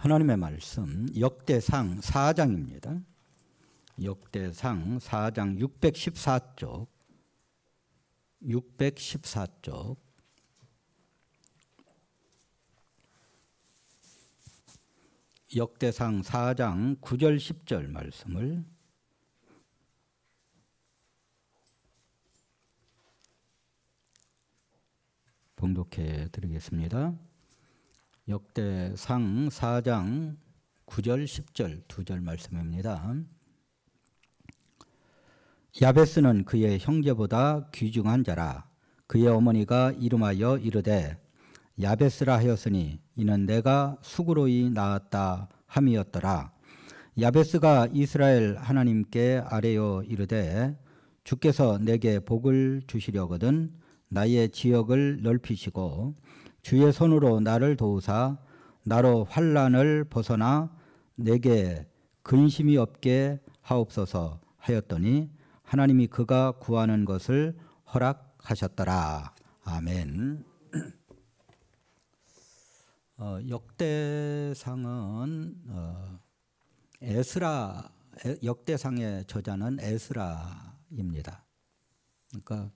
하나님의 말씀 역대상 4장입니다. 역대상 4장 614쪽 614쪽 역대상 4장 9절 10절 말씀을 봉독해 드리겠습니다. 역대상 4장 9절 10절 두 절 말씀입니다. 야베스는 그의 형제보다 귀중한 자라. 그의 어머니가 이름하여 이르되 야베스라 하였으니 이는 내가 수고로이 낳았다 함이었더라. 야베스가 이스라엘 하나님께 아뢰어 이르되 주께서 내게 복을 주시려거든 나의 지역을 넓히시고 주의 손으로 나를 도우사 나로 환난을 벗어나 내게 근심이 없게 하옵소서 하였더니 하나님이 그가 구하는 것을 허락하셨더라. 아멘. 역대상은 에스라, 역대상의 저자는 에스라입니다. 그러니까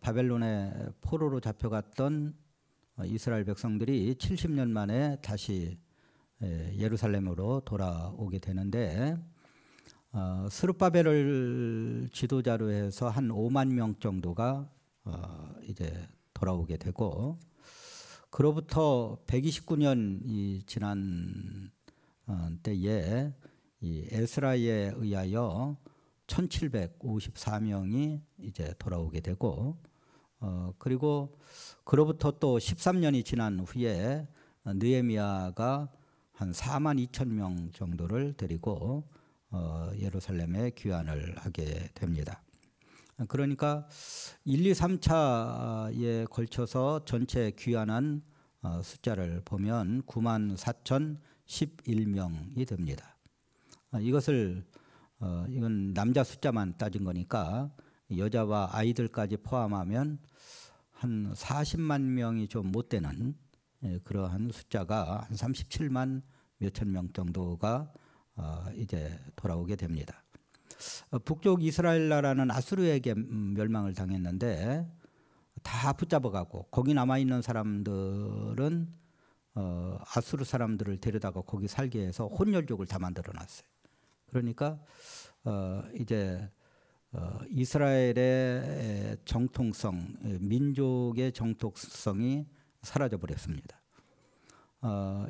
바벨론의 포로로 잡혀갔던 이스라엘 백성들이 70년 만에 다시 예루살렘으로 돌아오게 되는데 스룹바벨을 지도자로 해서 한 5만 명 정도가 이제 돌아오게 되고 그로부터 129년이 지난 때에 이 에스라에 의하여 1754명이 이제 돌아오게 되고 그리고 그로부터 또 13년이 지난 후에 느헤미야가 한 4만 2천 명 정도를 데리고 예루살렘에 귀환을 하게 됩니다. 그러니까 1, 2, 3차에 걸쳐서 전체 귀환한 숫자를 보면 9만 4,011명이 됩니다. 이건 남자 숫자만 따진 거니까 여자와 아이들까지 포함하면 한 40만 명이 좀 못 되는 그러한 숫자가 한 37만 몇천 명 정도가 이제 돌아오게 됩니다. 북쪽 이스라엘 나라는 아수르에게 멸망을 당했는데 다 붙잡아가고 거기 남아있는 사람들은 아수르 사람들을 데려다가 거기 살게 해서 혼혈족을 다 만들어놨어요. 그러니까 이제 이스라엘의 정통성, 민족의 정통성이 사라져 버렸습니다.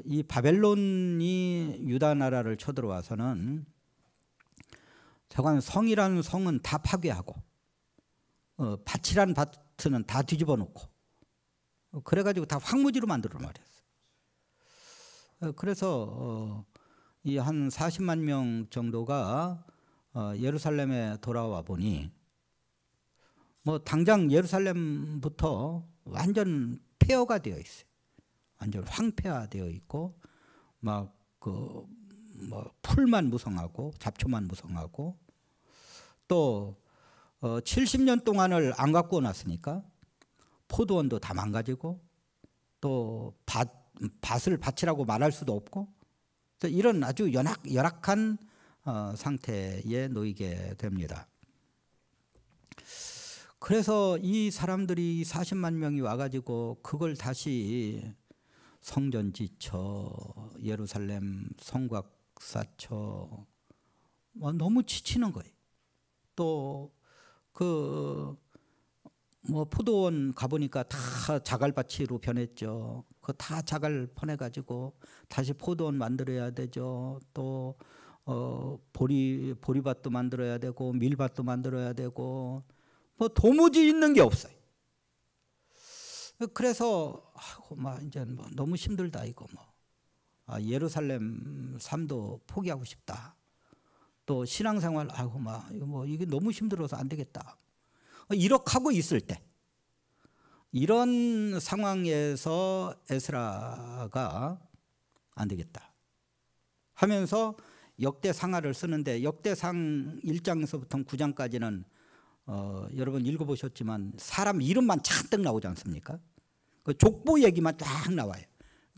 이 바벨론이 유다 나라를 쳐들어와서는 저건 성이라는 성은 다 파괴하고 밭이란 밭은 다 뒤집어 놓고 그래가지고 다 황무지로 만들어 버렸어요. 그래서 이 한 40만 명 정도가 예루살렘에 돌아와 보니 뭐 당장 예루살렘부터 완전 폐허가 되어 있어요. 완전 황폐화되어 있고 막 뭐 풀만 무성하고 잡초만 무성하고 또 70년 동안을 안 갖고 놨으니까 포도원도 다 망가지고 또 밭을 밭이라고 말할 수도 없고 이런 아주 열악한 상태에 놓이게 됩니다. 그래서 이 사람들이 40만 명이 와가지고 그걸 다시 성전 지쳐 예루살렘 성곽사쳐 너무 지치는 거예요. 또 뭐 포도원 가보니까 다 자갈밭으로 변했죠. 그 다 자갈 퍼내가지고 다시 포도원 만들어야 되죠. 또 보리밭도 만들어야 되고 밀밭도 만들어야 되고 뭐 도무지 있는 게 없어요. 그래서 막 이제 뭐 너무 힘들다 이거 예루살렘 삶도 포기하고 싶다. 또 신앙생활 이게 너무 힘들어서 안 되겠다. 이렇게 하고 있을 때 이런 상황에서 에스라가 안 되겠다 하면서 역대상하를 쓰는데 역대상 1장에서부터 9장까지는 여러분 읽어보셨지만 사람 이름만 잔뜩 나오지 않습니까? 그 족보 얘기만 쫙 나와요.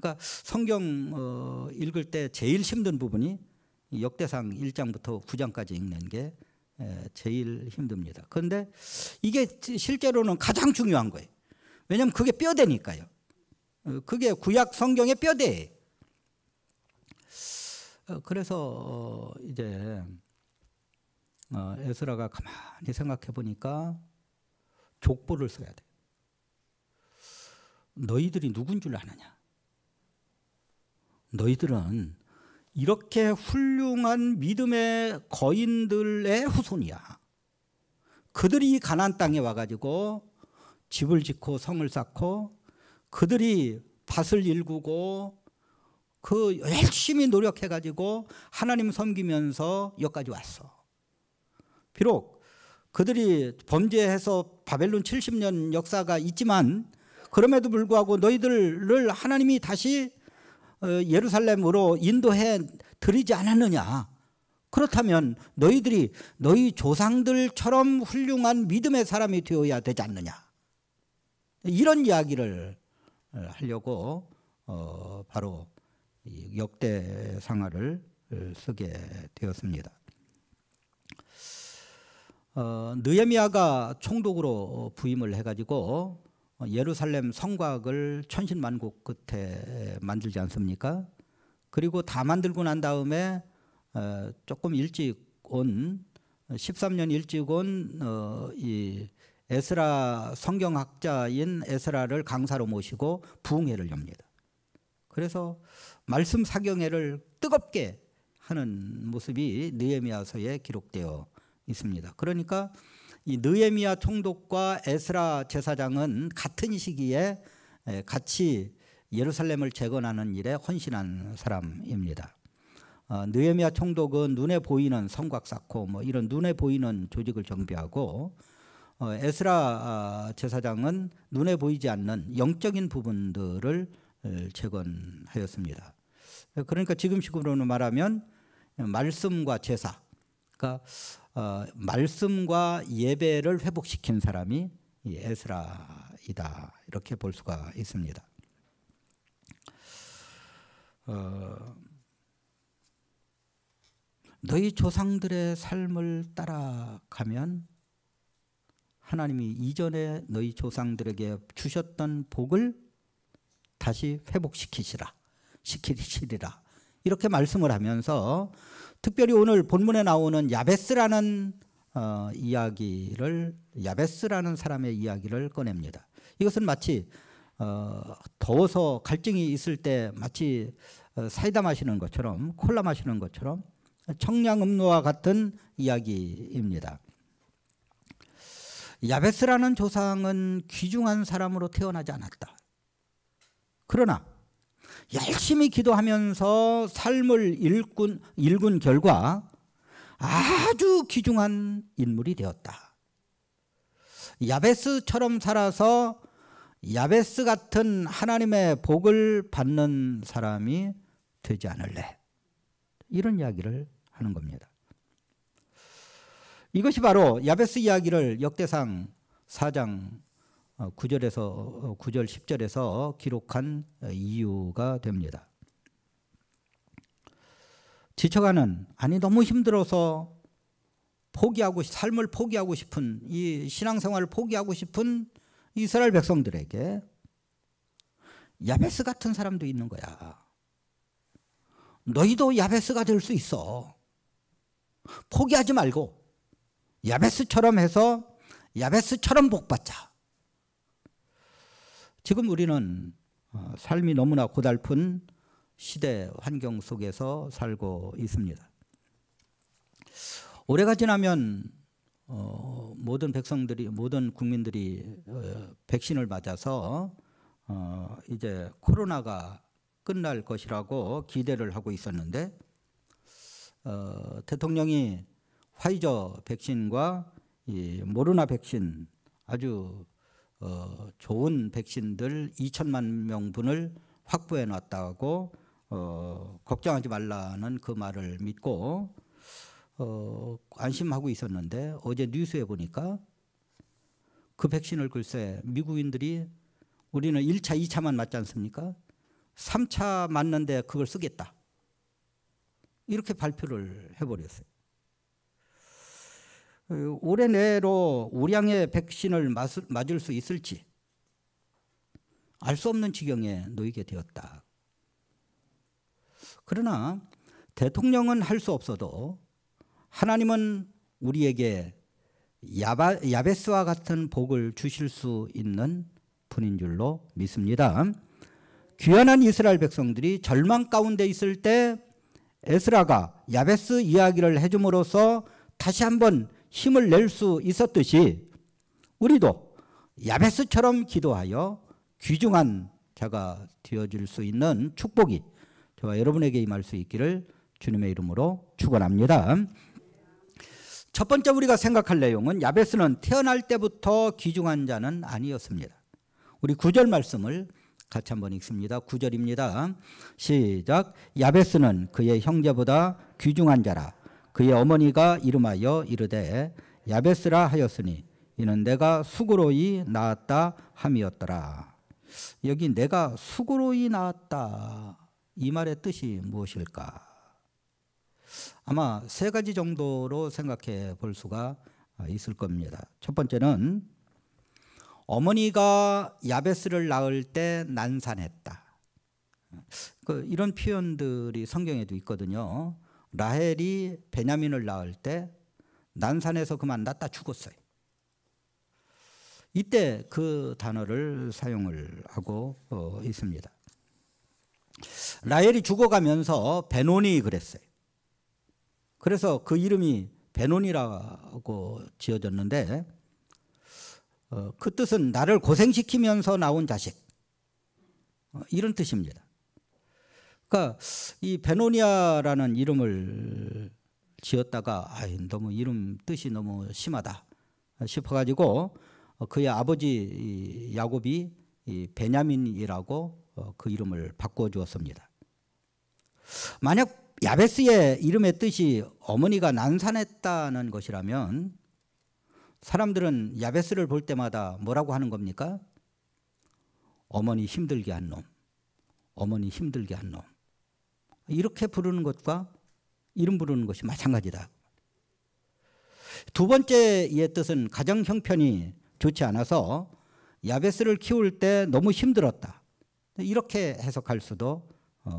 그러니까 성경 읽을 때 제일 힘든 부분이 이 역대상 1장부터 9장까지 읽는 게 제일 힘듭니다. 그런데 이게 실제로는 가장 중요한 거예요. 왜냐하면 그게 뼈대니까요. 그게 구약 성경의 뼈대예요. 그래서 이제 에스라가 가만히 생각해 보니까 족보를 써야 돼. 너희들이 누군 줄 아느냐? 너희들은 이렇게 훌륭한 믿음의 거인들의 후손이야. 그들이 가나안 땅에 와가지고 집을 짓고 성을 쌓고 그들이 밭을 일구고 그 열심히 노력해가지고 하나님 섬기면서 여기까지 왔어. 비록 그들이 범죄해서 바벨론 70년 역사가 있지만 그럼에도 불구하고 너희들을 하나님이 다시 예루살렘으로 인도해 드리지 않았느냐. 그렇다면 너희들이 너희 조상들처럼 훌륭한 믿음의 사람이 되어야 되지 않느냐. 이런 이야기를 하려고 바로 역대상하를 쓰게 되었습니다. 느헤미야가 총독으로 부임을 해가지고 예루살렘 성곽을 천신만고 끝에 만들지 않습니까? 그리고 다 만들고 난 다음에 조금 일찍 온 13년 일찍 온 이 에스라 성경학자인 에스라를 강사로 모시고 부흥회를 엽니다. 그래서 말씀 사경회를 뜨겁게 하는 모습이 느헤미야서에 기록되어 있습니다. 그러니까 이 느헤미야 총독과 에스라 제사장은 같은 시기에 같이 예루살렘을 재건하는 일에 헌신한 사람입니다. 느헤미야 총독은 눈에 보이는 성곽 쌓고 뭐 이런 눈에 보이는 조직을 정비하고 에스라 제사장은 눈에 보이지 않는 영적인 부분들을 재건하였습니다. 그러니까 지금식으로는 말하면 말씀과 제사, 그러니까 말씀과 예배를 회복시킨 사람이 이 에스라이다, 이렇게 볼 수가 있습니다. 너희 조상들의 삶을 따라가면 하나님이 이전에 너희 조상들에게 주셨던 복을 다시 회복시키시리라, 이렇게 말씀을 하면서 특별히 오늘 본문에 나오는 야베스라는 야베스라는 사람의 이야기를 꺼냅니다. 이것은 마치 더워서 갈증이 있을 때 마치 사이다 마시는 것처럼, 콜라 마시는 것처럼 청량음료와 같은 이야기입니다. 야베스라는 조상은 귀중한 사람으로 태어나지 않았다. 그러나 열심히 기도하면서 삶을 일군 결과 아주 귀중한 인물이 되었다. 야베스처럼 살아서 야베스 같은 하나님의 복을 받는 사람이 되지 않을래. 이런 이야기를 하는 겁니다. 이것이 바로 야베스 이야기를 역대상 4장 9절 10절에서 기록한 이유가 됩니다. 지쳐가는, 아니 너무 힘들어서 삶을 포기하고 싶은, 이 신앙생활을 포기하고 싶은 이스라엘 백성들에게 야베스 같은 사람도 있는 거야. 너희도 야베스가 될 수 있어. 포기하지 말고 야베스처럼 해서 야베스처럼 복받자. 지금 우리는 삶이 너무나 고달픈 시대 환경 속에서 살고 있습니다. 올해가 지나면 모든 국민들이 백신을 맞아서 이제 코로나가 끝날 것이라고 기대를 하고 있었는데 대통령이 화이저 백신과 이 모르나 백신, 아주 좋은 백신들 2천만 명분을 확보해 놨다고 걱정하지 말라는 그 말을 믿고 안심하고 있었는데 어제 뉴스에 보니까 그 백신을 글쎄 미국인들이, 우리는 1차, 2차만 맞지 않습니까? 3차 맞는데 그걸 쓰겠다. 이렇게 발표를 해버렸어요. 올해 내로 우량의 백신을 맞을 수 있을지 알 수 없는 지경에 놓이게 되었다. 그러나 대통령은 할 수 없어도 하나님은 우리에게 야베스와 같은 복을 주실 수 있는 분인 줄로 믿습니다. 귀환한 이스라엘 백성들이 절망 가운데 있을 때 에스라가 야베스 이야기를 해줌으로써 다시 한번 힘을 낼 수 있었듯이 우리도 야베스처럼 기도하여 귀중한 자가 되어질 수 있는 축복이 저와 여러분에게 임할 수 있기를 주님의 이름으로 축원합니다. 첫 번째 우리가 생각할 내용은 야베스는 태어날 때부터 귀중한 자는 아니었습니다. 우리 9절 말씀을 같이 한번 읽습니다. 9절입니다. 시작. 야베스는 그의 형제보다 귀중한 자라. 그의 어머니가 이름하여 이르되 야베스라 하였으니 이는 내가 수고로이 낳았다 함이었더라. 여기 내가 수고로이 낳았다, 이 말의 뜻이 무엇일까? 아마 세 가지 정도로 생각해 볼 수가 있을 겁니다. 첫 번째는 어머니가 야베스를 낳을 때 난산했다. 이런 표현들이 성경에도 있거든요. 라헬이 베냐민을 낳을 때 난산해서 그만 낳다 죽었어요. 이때 그 단어를 사용을 하고 있습니다. 라헬이 죽어가면서 베노니 그랬어요. 그래서 그 이름이 베노니라고 지어졌는데 그 뜻은 나를 고생시키면서 나온 자식, 이런 뜻입니다. 그러니까 이 베노니아라는 이름을 지었다가 너무 이름 뜻이 너무 심하다 싶어가지고 그의 아버지 야곱이 베냐민이라고 그 이름을 바꾸어 주었습니다. 만약 야베스의 이름의 뜻이 어머니가 난산했다는 것이라면 사람들은 야베스를 볼 때마다 뭐라고 하는 겁니까? 어머니 힘들게 한 놈, 어머니 힘들게 한 놈. 이렇게 부르는 것과 이름 부르는 것이 마찬가지다. 두 번째의 뜻은 가정 형편이 좋지 않아서 야베스를 키울 때 너무 힘들었다, 이렇게 해석할 수도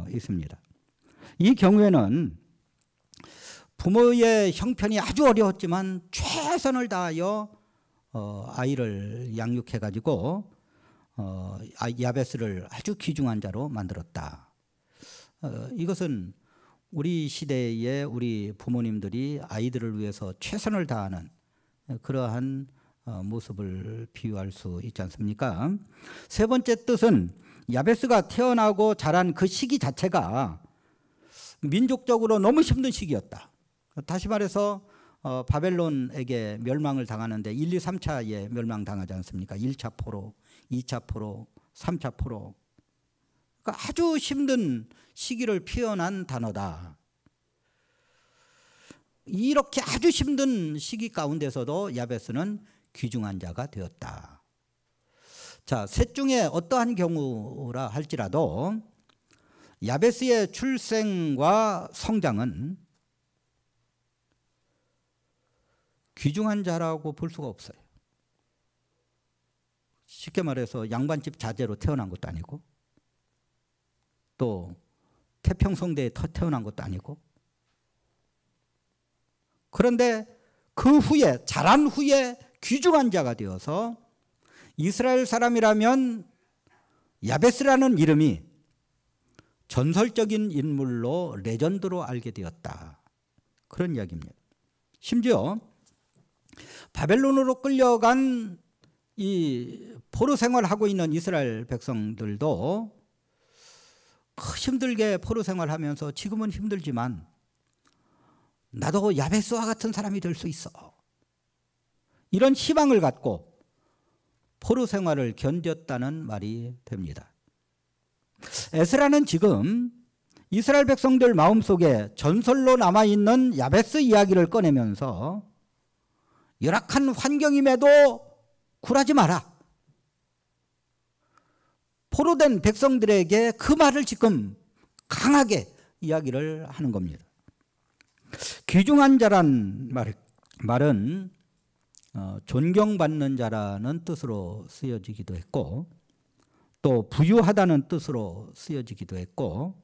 있습니다. 이 경우에는 부모의 형편이 아주 어려웠지만 최선을 다하여 아이를 양육해 가지고 야베스를 아주 귀중한 자로 만들었다. 이것은 우리 시대의 우리 부모님들이 아이들을 위해서 최선을 다하는 그러한 모습을 비유할 수 있지 않습니까? 세 번째 뜻은 야베스가 태어나고 자란 그 시기 자체가 민족적으로 너무 힘든 시기였다. 다시 말해서 바벨론에게 멸망을 당하는데 1, 2, 3차에 멸망당하지 않습니까? 1차 포로, 2차 포로, 3차 포로. 그러니까 아주 힘든 시기를 표현한 단어다. 이렇게 아주 힘든 시기 가운데서도 야베스는 귀중한 자가 되었다. 자, 셋 중에 어떠한 경우라 할지라도 야베스의 출생과 성장은 귀중한 자라고 볼 수가 없어요. 쉽게 말해서 양반집 자제로 태어난 것도 아니고 또 태평성대에 태어난 것도 아니고, 그런데 그 후에 자란 후에 귀중한 자가 되어서 이스라엘 사람이라면 야베스라는 이름이 전설적인 인물로 레전드로 알게 되었다, 그런 이야기입니다. 심지어 바벨론으로 끌려간 이 포로 생활하고 있는 이스라엘 백성들도 힘들게 포로 생활하면서 지금은 힘들지만 나도 야베스와 같은 사람이 될 수 있어, 이런 희망을 갖고 포로 생활을 견뎠다는 말이 됩니다. 에스라는 지금 이스라엘 백성들 마음속에 전설로 남아있는 야베스 이야기를 꺼내면서 열악한 환경임에도 굴하지 마라, 포로된 백성들에게 그 말을 지금 강하게 이야기를 하는 겁니다. 귀중한 자란 말은 존경받는 자라는 뜻으로 쓰여지기도 했고, 또 부유하다는 뜻으로 쓰여지기도 했고,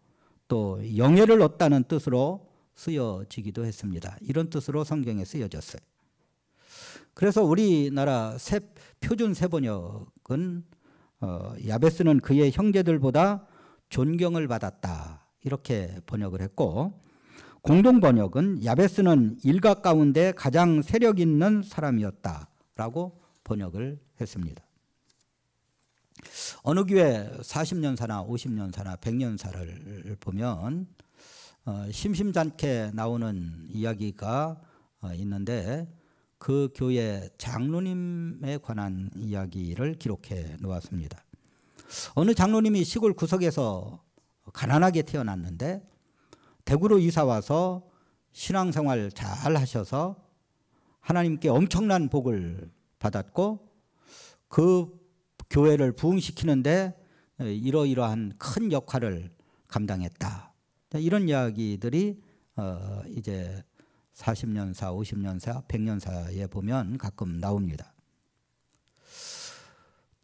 또 영예를 얻다는 뜻으로 쓰여지기도 했습니다. 이런 뜻으로 성경에 쓰여졌어요. 그래서 우리나라 표준 세번역은 야베스는 그의 형제들보다 존경을 받았다 이렇게 번역을 했고, 공동 번역은 야베스는 일가 가운데 가장 세력 있는 사람이었다라고 번역을 했습니다. 어느 교회 40년사나 50년사나 100년사를 보면 심심찮게 나오는 이야기가 있는데, 그 교회 장로님에 관한 이야기를 기록해 놓았습니다. 어느 장로님이 시골 구석에서 가난하게 태어났는데 대구로 이사 와서 신앙생활 잘 하셔서 하나님께 엄청난 복을 받았고, 그 교회를 부흥시키는데 이러이러한 큰 역할을 감당했다. 이런 이야기들이 이제 40년사, 50년사, 100년사에 보면 가끔 나옵니다.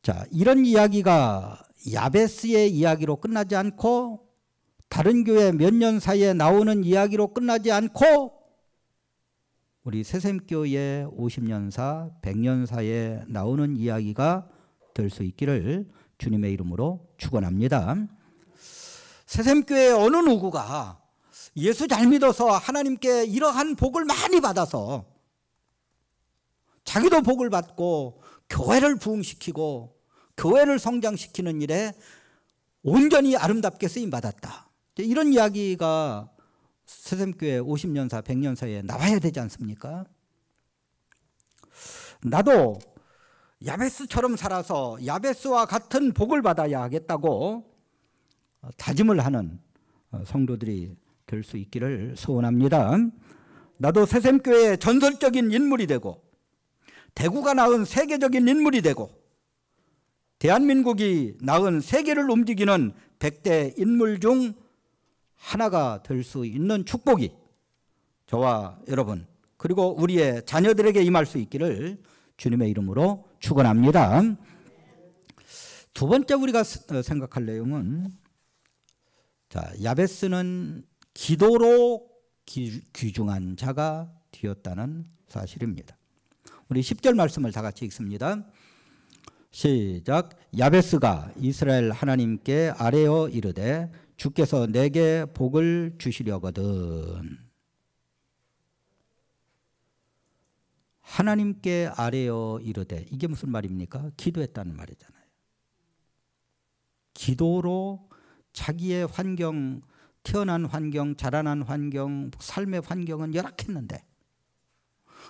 자, 이런 이야기가 야베스의 이야기로 끝나지 않고, 다른 교회 몇 년 사이에 나오는 이야기로 끝나지 않고, 우리 새샘교회 50년사, 100년사에 나오는 이야기가 될 수 있기를 주님의 이름으로 축원합니다. 새샘교회 어느 누구가 예수 잘 믿어서 하나님께 이러한 복을 많이 받아서 자기도 복을 받고 교회를 부흥시키고 교회를 성장시키는 일에 온전히 아름답게 쓰임받았다, 이런 이야기가 새샘교회 50년사, 100년사에 나와야 되지 않습니까? 나도 야베스처럼 살아서 야베스와 같은 복을 받아야 하겠다고 다짐을 하는 성도들이 될 수 있기를 소원합니다. 나도 새샘교회의 전설적인 인물이 되고, 대구가 낳은 세계적인 인물이 되고, 대한민국이 낳은 세계를 움직이는 100대 인물 중 하나가 될 수 있는 축복이 저와 여러분 그리고 우리의 자녀들에게 임할 수 있기를 주님의 이름으로 축원합니다. 두 번째 우리가 생각할 내용은, 자, 야베스는 기도로 귀중한 자가 되었다는 사실입니다. 우리 10절 말씀을 다 같이 읽습니다. 시작. 야베스가 이스라엘 하나님께 아뢰어 이르되 주께서 내게 복을 주시려거든. 하나님께 아뢰어 이르되, 이게 무슨 말입니까? 기도했다는 말이잖아요. 기도로 자기의 환경, 태어난 환경, 자라난 환경, 삶의 환경은 열악했는데,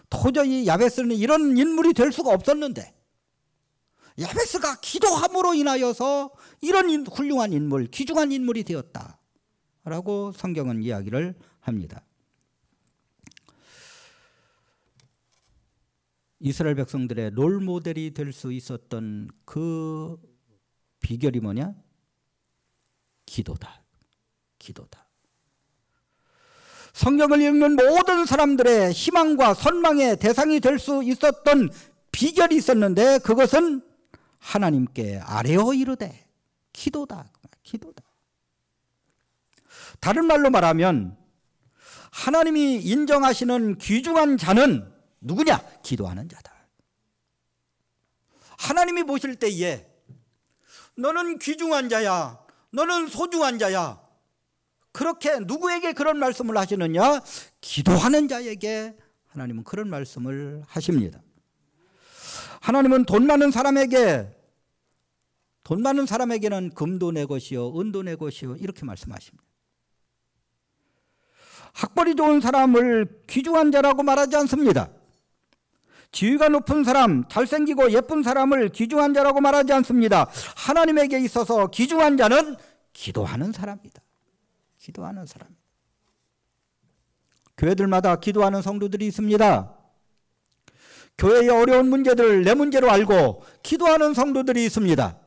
도저히 야베스는 이런 인물이 될 수가 없었는데, 야베스가 기도함으로 인하여서 이런 훌륭한 인물, 귀중한 인물이 되었다라고 성경은 이야기를 합니다. 이스라엘 백성들의 롤모델이 될 수 있었던 그 비결이 뭐냐? 기도다. 기도다. 성경을 읽는 모든 사람들의 희망과 선망의 대상이 될 수 있었던 비결이 있었는데, 그것은 하나님께 아뢰어 이르되 기도다. 기도다. 다른 말로 말하면 하나님이 인정하시는 귀중한 자는 누구냐? 기도하는 자다. 하나님이 보실 때에 너는 귀중한 자야, 너는 소중한 자야, 그렇게 누구에게 그런 말씀을 하시느냐? 기도하는 자에게 하나님은 그런 말씀을 하십니다. 하나님은 돈 많은 사람에게는 금도 내 것이요 은도 내 것이요 이렇게 말씀하십니다. 학벌이 좋은 사람을 귀중한 자라고 말하지 않습니다. 지위가 높은 사람, 잘생기고 예쁜 사람을 귀중한 자라고 말하지 않습니다. 하나님에게 있어서 귀중한 자는 기도하는 사람이다. 기도하는 사람. 교회들마다 기도하는 성도들이 있습니다. 교회의 어려운 문제들을 내 문제로 알고 기도하는 성도들이 있습니다.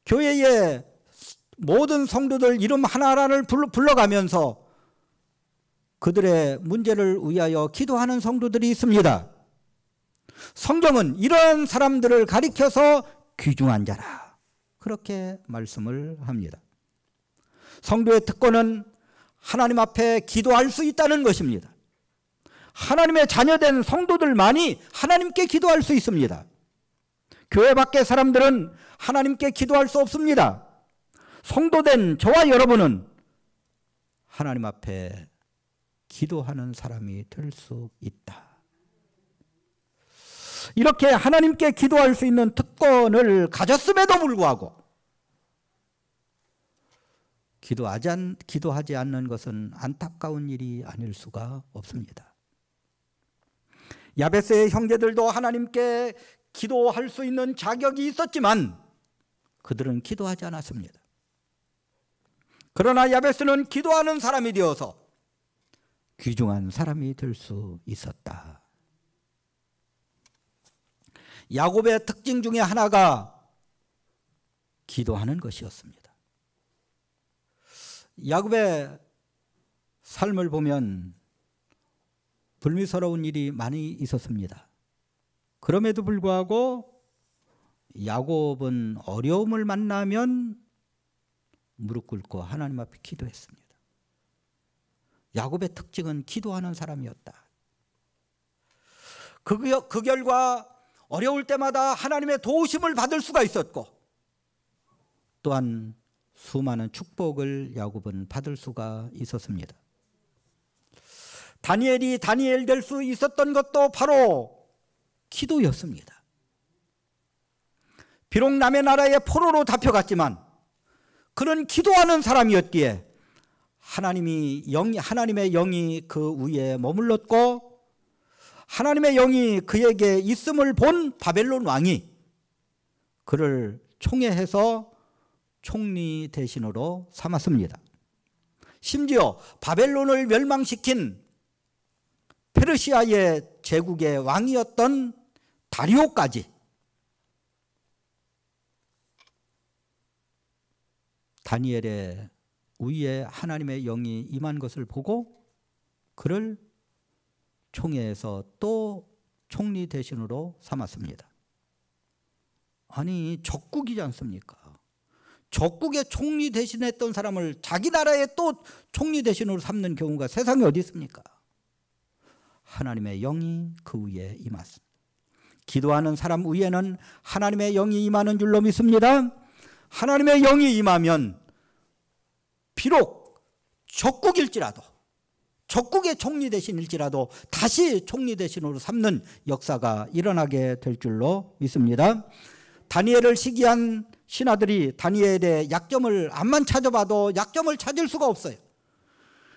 교회의 모든 성도들 이름 하나하나를 불러가면서 그들의 문제를 위하여 기도하는 성도들이 있습니다. 성경은 이런 사람들을 가리켜서 귀중한 자라 그렇게 말씀을 합니다. 성도의 특권은 하나님 앞에 기도할 수 있다는 것입니다. 하나님의 자녀된 성도들만이 하나님께 기도할 수 있습니다. 교회 밖의 사람들은 하나님께 기도할 수 없습니다. 성도된 저와 여러분은 하나님 앞에 기도하는 사람이 될 수 있다. 이렇게 하나님께 기도할 수 있는 특권을 가졌음에도 불구하고 기도하지 않는 것은 안타까운 일이 아닐 수가 없습니다. 야베스의 형제들도 하나님께 기도할 수 있는 자격이 있었지만 그들은 기도하지 않았습니다. 그러나 야베스는 기도하는 사람이 되어서 귀중한 사람이 될 수 있었다. 야곱의 특징 중에 하나가 기도하는 것이었습니다. 야곱의 삶을 보면 불미스러운 일이 많이 있었습니다. 그럼에도 불구하고 야곱은 어려움을 만나면 무릎 꿇고 하나님 앞에 기도했습니다. 야곱의 특징은 기도하는 사람이었다. 그 결과 어려울 때마다 하나님의 도우심을 받을 수가 있었고 또한 수많은 축복을 야곱은 받을 수가 있었습니다. 다니엘이 다니엘 될 수 있었던 것도 바로 기도였습니다. 비록 남의 나라의 포로로 잡혀갔지만 그는 기도하는 사람이었기에 하나님의 영이 그 위에 머물렀고 하나님의 영이 그에게 있음을 본 바벨론 왕이 그를 총애해서 총리 대신으로 삼았습니다. 심지어 바벨론을 멸망시킨 페르시아의 제국의 왕이었던 다리오까지 다니엘의 위에 하나님의 영이 임한 것을 보고 그를 총회에서 또 총리 대신으로 삼았습니다. 아니 적국이지 않습니까? 적국의 총리 대신했던 사람을 자기 나라에 또 총리 대신으로 삼는 경우가 세상에 어디 있습니까? 하나님의 영이 그 위에 임했습니다. 기도하는 사람 위에는 하나님의 영이 임하는 줄로 믿습니다. 하나님의 영이 임하면 비록 적국일지라도 적국의 총리 대신일지라도 다시 총리 대신으로 삼는 역사가 일어나게 될 줄로 믿습니다. 다니엘을 시기한 신하들이 다니엘의 약점을 암만 찾아봐도 약점을 찾을 수가 없어요.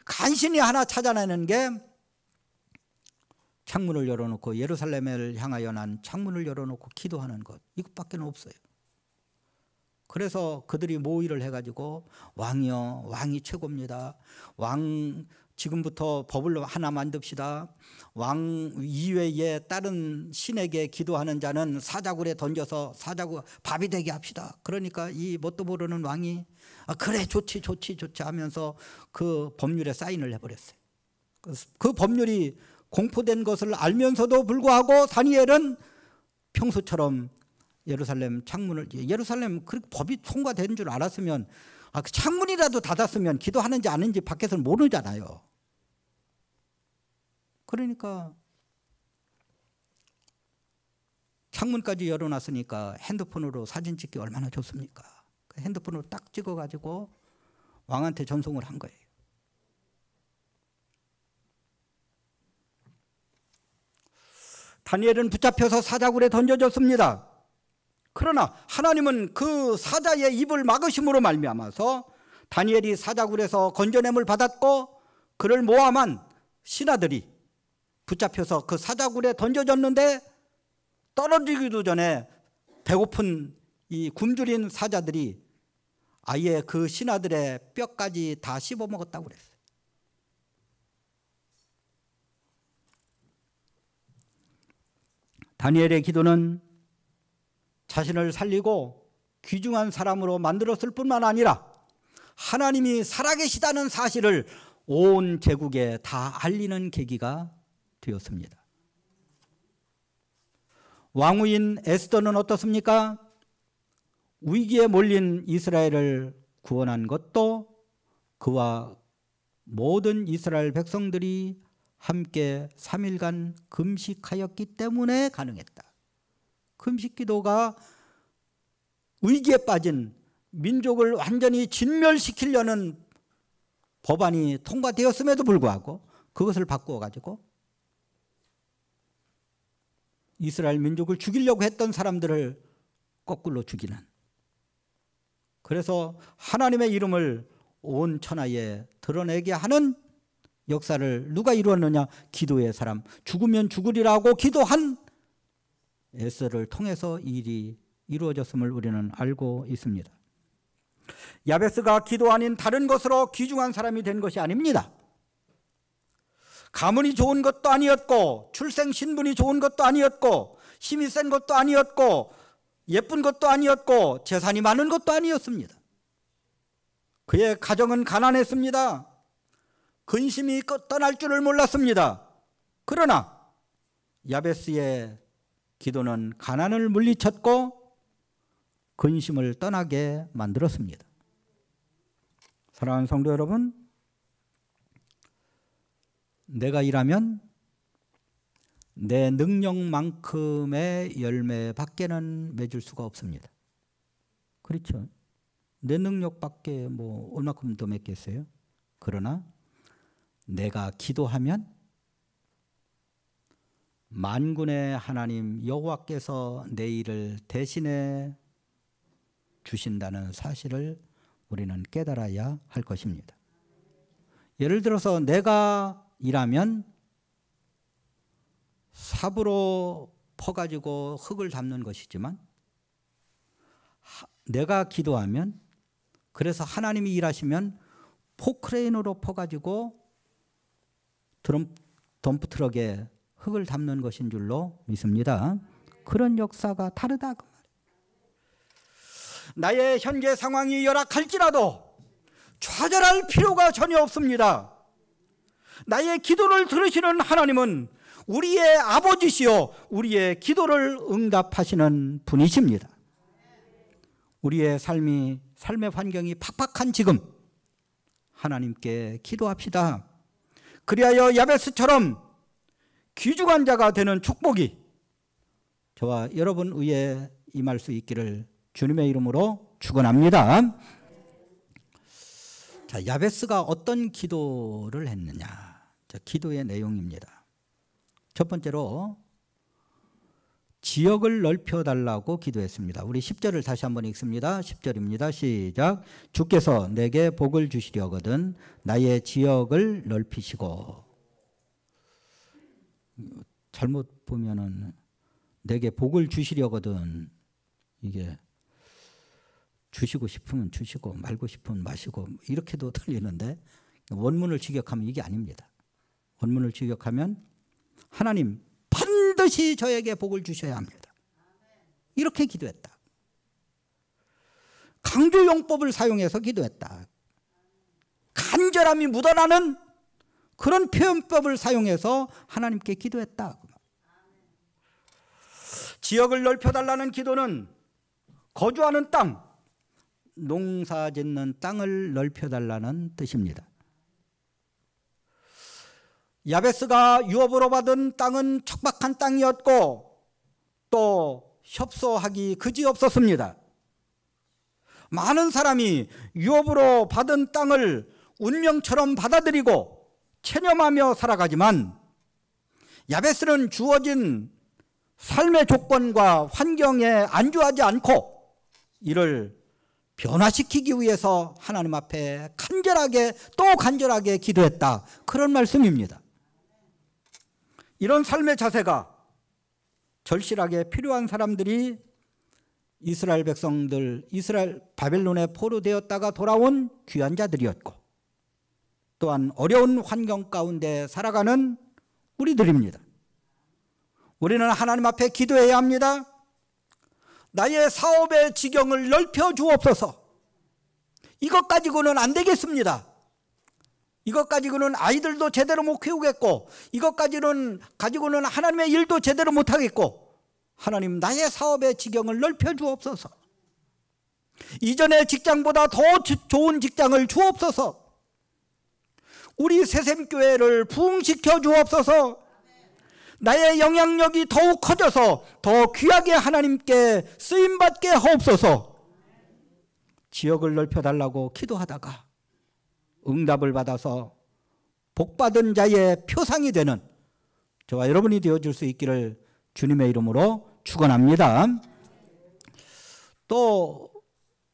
간신히 하나 찾아내는 게 창문을 열어놓고 예루살렘을 향하여 난 창문을 열어놓고 기도하는 것 이것밖에 없어요. 그래서 그들이 모의를 해가지고 왕이요 왕이 최고입니다. 왕 지금부터 법을 하나 만듭시다. 왕 이외에 다른 신에게 기도하는 자는 사자굴에 던져서 사자굴 밥이 되게 합시다. 그러니까 이 뭣도 모르는 왕이 그래 좋지 하면서 그 법률에 사인을 해버렸어요. 그 법률이 공포된 것을 알면서도 불구하고 다니엘은 평소처럼 예루살렘 그 법이 통과된 줄 알았으면 그 창문이라도 닫았으면 기도하는지 아닌지 밖에서는 모르잖아요. 그러니까 창문까지 열어놨으니까 핸드폰으로 사진 찍기 얼마나 좋습니까? 그 핸드폰으로 딱 찍어가지고 왕한테 전송을 한 거예요. 다니엘은 붙잡혀서 사자굴에 던져졌습니다. 그러나 하나님은 그 사자의 입을 막으심으로 말미암아서 다니엘이 사자굴에서 건져냄을 받았고 그를 모함한 신하들이 붙잡혀서 그 사자굴에 던져졌는데 떨어지기도 전에 배고픈 이 굶주린 사자들이 아예 그 신하들의 뼈까지 다 씹어먹었다고 그랬어요. 다니엘의 기도는 자신을 살리고 귀중한 사람으로 만들었을 뿐만 아니라 하나님이 살아계시다는 사실을 온 제국에 다 알리는 계기가 되었습니다. 왕후인 에스더는 어떻습니까? 위기에 몰린 이스라엘을 구원한 것도 그와 모든 이스라엘 백성들이 함께 3일간 금식하였기 때문에 가능했다. 금식 기도가 위기에 빠진 민족을 완전히 진멸시키려는 법안이 통과되었음에도 불구하고 그것을 바꾸어 가지고 이스라엘 민족을 죽이려고 했던 사람들을 거꾸로 죽이는, 그래서 하나님의 이름을 온 천하에 드러내게 하는 역사를 누가 이루었느냐? 기도의 사람, 죽으면 죽으리라고 기도한 에스더를 통해서 이 일이 이루어졌음을 우리는 알고 있습니다. 야베스가 기도 아닌 다른 것으로 귀중한 사람이 된 것이 아닙니다. 가문이 좋은 것도 아니었고, 출생 신분이 좋은 것도 아니었고, 힘이 센 것도 아니었고, 예쁜 것도 아니었고, 재산이 많은 것도 아니었습니다. 그의 가정은 가난했습니다. 근심이 떠날 줄을 몰랐습니다. 그러나 야베스의 기도는 가난을 물리쳤고 근심을 떠나게 만들었습니다. 사랑하는 성도 여러분, 내가 일하면 내 능력만큼의 열매밖에는 맺을 수가 없습니다. 그렇죠? 내 능력밖에 뭐 얼마큼 더 맺겠어요? 그러나 내가 기도하면 만군의 하나님 여호와께서 내 일을 대신해 주신다는 사실을 우리는 깨달아야 할 것입니다. 예를 들어서 내가 일하면 삽으로 퍼가지고 흙을 담는 것이지만 내가 기도하면, 그래서 하나님이 일하시면 포크레인으로 퍼가지고 덤프트럭에 흙을 담는 것인 줄로 믿습니다. 그런 역사가 다르다 그 말이에요. 나의 현재 상황이 열악할지라도 좌절할 필요가 전혀 없습니다. 나의 기도를 들으시는 하나님은 우리의 아버지시요 우리의 기도를 응답하시는 분이십니다. 우리의 삶의 환경이 팍팍한 지금 하나님께 기도합시다. 그리하여 야베스처럼 귀중한 자가 되는 축복이 저와 여러분 위에 임할 수 있기를 주님의 이름으로 축원합니다. 자, 야베스가 어떤 기도를 했느냐? 자, 기도의 내용입니다. 첫 번째로 지역을 넓혀달라고 기도했습니다. 우리 10절을 다시 한번 읽습니다. 10절입니다. 시작. 주께서 내게 복을 주시려거든 나의 지역을 넓히시고. 잘못 보면은 내게 복을 주시려거든, 이게 주시고 싶으면 주시고 말고 싶으면 마시고 이렇게도 들리는데 원문을 직역하면 이게 아닙니다. 원문을 직역하면 하나님 반드시 저에게 복을 주셔야 합니다. 이렇게 기도했다. 강조용법을 사용해서 기도했다. 간절함이 묻어나는 그런 표현법을 사용해서 하나님께 기도했다. 지역을 넓혀달라는 기도는 거주하는 땅, 농사 짓는 땅을 넓혀달라는 뜻입니다. 야베스가 유업으로 받은 땅은 척박한 땅이었고 또 협소하기 그지없었습니다. 많은 사람이 유업으로 받은 땅을 운명처럼 받아들이고 체념하며 살아가지만 야베스는 주어진 삶의 조건과 환경에 안주하지 않고 이를 변화시키기 위해서 하나님 앞에 간절하게 또 간절하게 기도했다. 그런 말씀입니다. 이런 삶의 자세가 절실하게 필요한 사람들이 이스라엘 백성들, 이스라엘 바벨론에 포로되었다가 돌아온 귀한 자들이었고 또한 어려운 환경 가운데 살아가는 우리들입니다. 우리는 하나님 앞에 기도해야 합니다. 나의 사업의 지경을 넓혀 주옵소서. 이것 가지고는 안 되겠습니다. 이것 가지고는 아이들도 제대로 못 키우겠고, 이것 가지고는 하나님의 일도 제대로 못 하겠고, 하나님 나의 사업의 지경을 넓혀 주옵소서. 이전의 직장보다 더 좋은 직장을 주옵소서. 우리 새샘교회를 부흥시켜 주옵소서. 나의 영향력이 더욱 커져서 더 귀하게 하나님께 쓰임받게 하옵소서. 지역을 넓혀달라고 기도하다가 응답을 받아서 복받은 자의 표상이 되는 저와 여러분이 되어줄 수 있기를 주님의 이름으로 축원합니다. 또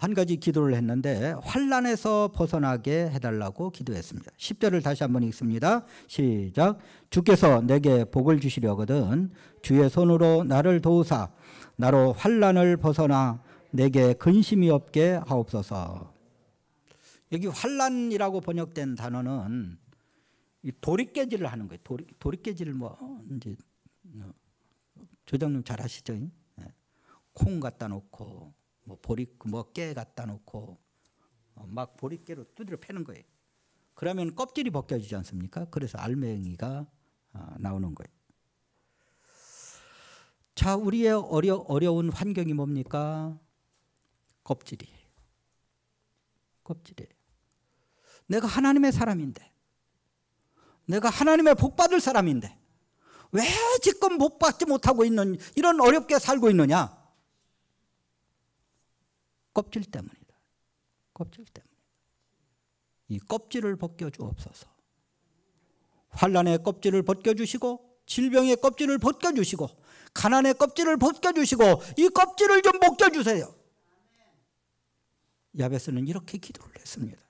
한 가지 기도를 했는데 환난에서 벗어나게 해달라고 기도했습니다. 10절을 다시 한번 읽습니다. 시작. 주께서 내게 복을 주시려거든 주의 손으로 나를 도우사 나로 환난을 벗어나 내게 근심이 없게 하옵소서. 여기 환난이라고 번역된 단어는 도리깨질을 하는 거예요. 도리깨질을 이제 조장님 잘 아시죠? 콩 갖다 놓고 깨 갖다 놓고 막 보리깨로 두드려 패는 거예요. 그러면 껍질이 벗겨지지 않습니까? 그래서 알맹이가 나오는 거예요. 자, 우리의 어려운 환경이 뭡니까? 껍질이에요. 껍질이에요. 내가 하나님의 사람인데, 내가 하나님의 복 받을 사람인데 왜 지금 복 받지 못하고 있는, 이런 어렵게 살고 있느냐? 껍질 때문이다. 껍질 때문이다. 이 껍질을 벗겨주옵소서. 환난의 껍질을 벗겨주시고, 질병의 껍질을 벗겨주시고, 가난의 껍질을 벗겨주시고, 이 껍질을 좀 벗겨주세요. 야베스는 이렇게 기도를 했습니다.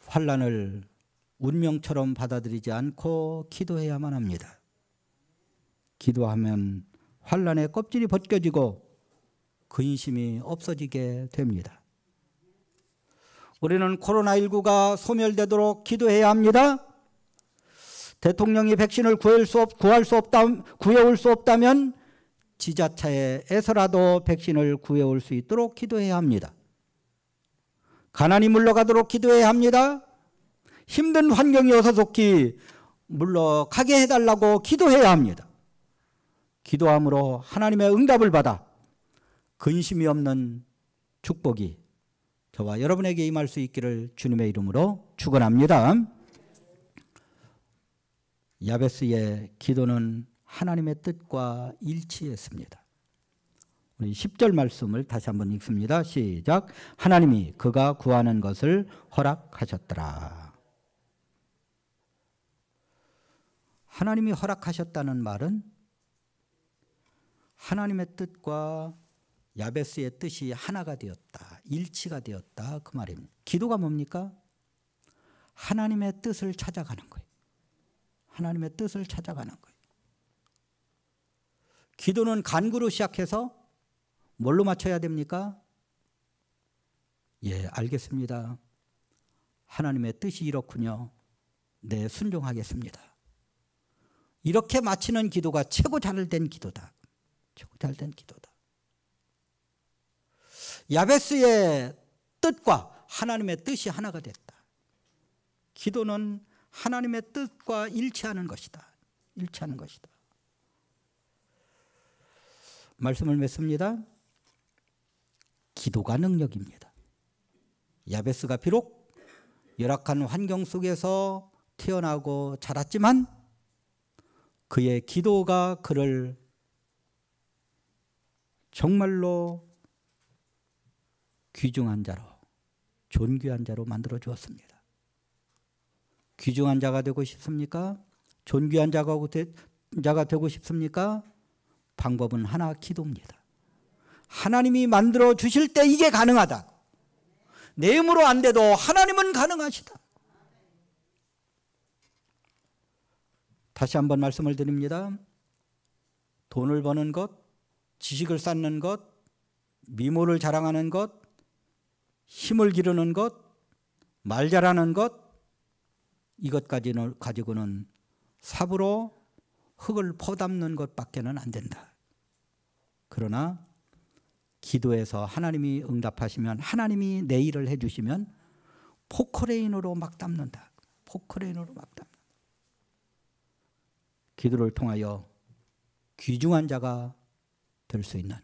환난을 운명처럼 받아들이지 않고 기도해야만 합니다. 기도하면 환난의 껍질이 벗겨지고 근심이 없어지게 됩니다. 우리는 코로나19가 소멸되도록 기도해야 합니다. 대통령이 백신을 구해올 수 없다면 지자체에서라도 백신을 구해올 수 있도록 기도해야 합니다. 가난이 물러가도록 기도해야 합니다. 힘든 환경이 어서 좋기 물러가게 해달라고 기도해야 합니다. 기도함으로 하나님의 응답을 받아 근심이 없는 축복이 저와 여러분에게 임할 수 있기를 주님의 이름으로 축원합니다. 야베스의 기도는 하나님의 뜻과 일치했습니다. 우리 10절 말씀을 다시 한번 읽습니다. 시작. 하나님이 그가 구하는 것을 허락하셨더라. 하나님이 허락하셨다는 말은 하나님의 뜻과 야베스의 뜻이 하나가 되었다, 일치가 되었다, 그 말입니다. 기도가 뭡니까? 하나님의 뜻을 찾아가는 거예요. 하나님의 뜻을 찾아가는 거예요. 기도는 간구로 시작해서 뭘로 맞춰야 됩니까? 예, 알겠습니다. 하나님의 뜻이 이렇군요. 네, 순종하겠습니다. 이렇게 마치는 기도가 최고 잘된 기도다. 최고 잘된 기도다. 야베스의 뜻과 하나님의 뜻이 하나가 됐다. 기도는 하나님의 뜻과 일치하는 것이다. 일치하는 것이다. 말씀을 맺습니다. 기도가 능력입니다. 야베스가 비록 열악한 환경 속에서 태어나고 자랐지만 그의 기도가 그를 정말로 귀중한 자로, 존귀한 자로 만들어 주었습니다. 귀중한 자가 되고 싶습니까? 존귀한 자가 되고 싶습니까? 방법은 하나, 기도입니다. 하나님이 만들어 주실 때 이게 가능하다. 내 힘으로 안 돼도 하나님은 가능하시다. 다시 한번 말씀을 드립니다. 돈을 버는 것, 지식을 쌓는 것, 미모를 자랑하는 것, 힘을 기르는 것, 말 잘하는 것, 이것까지는 가지고는 삽으로 흙을 퍼담는 것밖에는 안 된다. 그러나 기도해서 하나님이 응답하시면, 하나님이 내 일을 해주시면 포크레인으로 막 담는다. 포크레인으로 막 담는다. 기도를 통하여 귀중한 자가 될 수 있는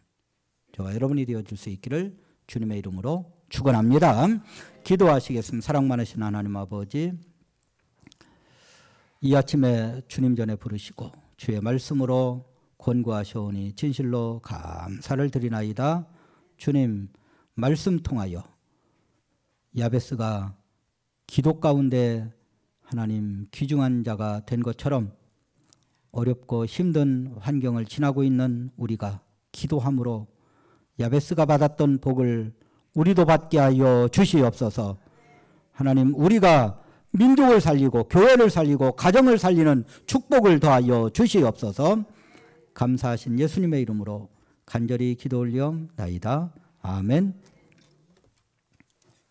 저와 여러분이 되어줄 수 있기를 주님의 이름으로 축원합니다. 기도하시겠습니다. 사랑 많으신 하나님 아버지, 이 아침에 주님 전에 부르시고 주의 말씀으로 권고하시오니 진실로 감사를 드리나이다. 주님, 말씀 통하여 야베스가 기도 가운데 하나님 귀중한 자가 된 것처럼 어렵고 힘든 환경을 지나고 있는 우리가 기도함으로 야베스가 받았던 복을 우리도 받게 하여 주시옵소서. 하나님, 우리가 민족을 살리고 교회를 살리고 가정을 살리는 축복을 더하여 주시옵소서. 감사하신 예수님의 이름으로 간절히 기도 올리옵나이다. 아멘.